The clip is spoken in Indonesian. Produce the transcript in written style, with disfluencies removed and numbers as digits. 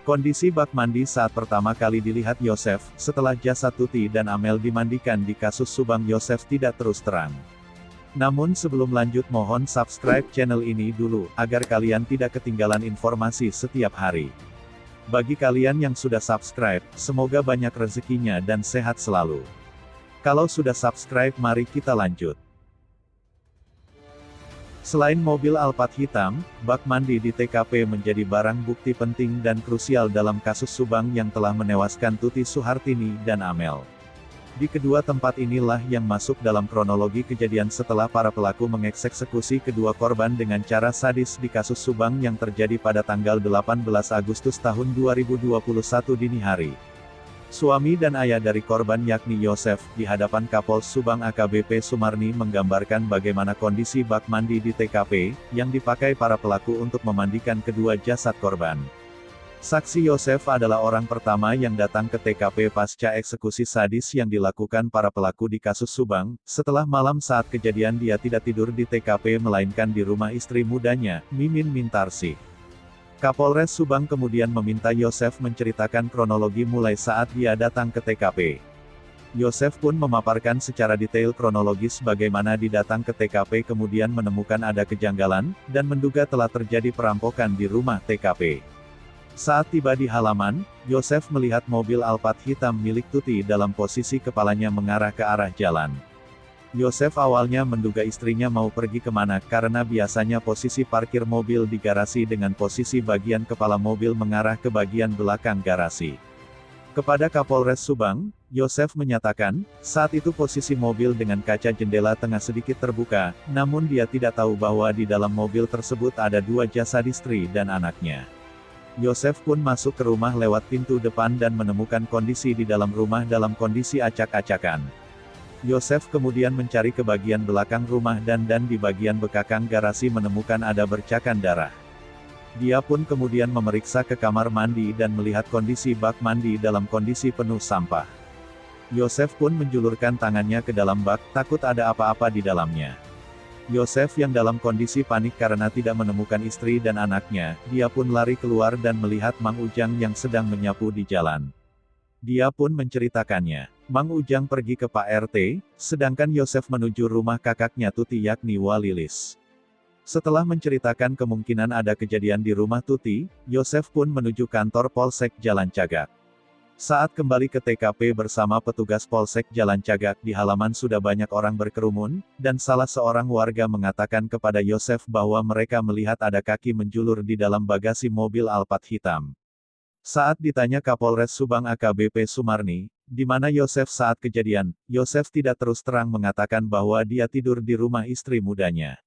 Kondisi bak mandi saat pertama kali dilihat Yosef, setelah jasad Tuti dan Amel dimandikan di kasus Subang Yosef tidak terus terang. Namun sebelum lanjut mohon subscribe channel ini dulu, agar kalian tidak ketinggalan informasi setiap hari. Bagi kalian yang sudah subscribe, semoga banyak rezekinya dan sehat selalu. Kalau sudah subscribe mari kita lanjut. Selain mobil Alphard hitam, bak mandi di TKP menjadi barang bukti penting dan krusial dalam kasus Subang yang telah menewaskan Tuti Suhartini dan Amel. Di kedua tempat inilah yang masuk dalam kronologi kejadian setelah para pelaku mengeksekusi kedua korban dengan cara sadis di kasus Subang yang terjadi pada tanggal 18 Agustus tahun 2021 dini hari. Suami dan ayah dari korban yakni Yosef, di hadapan Kapolres Subang AKBP Sumarni menggambarkan bagaimana kondisi bak mandi di TKP, yang dipakai para pelaku untuk memandikan kedua jasad korban. Saksi Yosef adalah orang pertama yang datang ke TKP pasca eksekusi sadis yang dilakukan para pelaku di kasus Subang. Setelah malam saat kejadian dia tidak tidur di TKP melainkan di rumah istri mudanya, Mimin Mintarsi. Kapolres Subang kemudian meminta Yosef menceritakan kronologi mulai saat dia datang ke TKP. Yosef pun memaparkan secara detail kronologis bagaimana dia datang ke TKP kemudian menemukan ada kejanggalan, dan menduga telah terjadi perampokan di rumah TKP. Saat tiba di halaman, Yosef melihat mobil Alphard hitam milik Tuti dalam posisi kepalanya mengarah ke arah jalan. Yosef awalnya menduga istrinya mau pergi kemana karena biasanya posisi parkir mobil di garasi dengan posisi bagian kepala mobil mengarah ke bagian belakang garasi. Kepada Kapolres Subang, Yosef menyatakan, saat itu posisi mobil dengan kaca jendela tengah sedikit terbuka, namun dia tidak tahu bahwa di dalam mobil tersebut ada dua jasad istri dan anaknya. Yosef pun masuk ke rumah lewat pintu depan dan menemukan kondisi di dalam rumah dalam kondisi acak-acakan. Yosef kemudian mencari ke bagian belakang rumah dan di bagian bekakang garasi menemukan ada bercakan darah. Dia pun kemudian memeriksa ke kamar mandi dan melihat kondisi bak mandi dalam kondisi penuh sampah. Yosef pun menjulurkan tangannya ke dalam bak, takut ada apa-apa di dalamnya. Yosef yang dalam kondisi panik karena tidak menemukan istri dan anaknya, dia pun lari keluar dan melihat Mang Ujang yang sedang menyapu di jalan. Dia pun menceritakannya. Mang Ujang pergi ke Pak RT, sedangkan Yosef menuju rumah kakaknya Tuti yakni Walilis. Setelah menceritakan kemungkinan ada kejadian di rumah Tuti, Yosef pun menuju kantor Polsek Jalan Cagak. Saat kembali ke TKP bersama petugas Polsek Jalan Cagak di halaman sudah banyak orang berkerumun, dan salah seorang warga mengatakan kepada Yosef bahwa mereka melihat ada kaki menjulur di dalam bagasi mobil Alphard hitam. Saat ditanya Kapolres Subang AKBP Sumarni, di mana Yosef saat kejadian, Yosef tidak terus terang mengatakan bahwa dia tidur di rumah istri mudanya.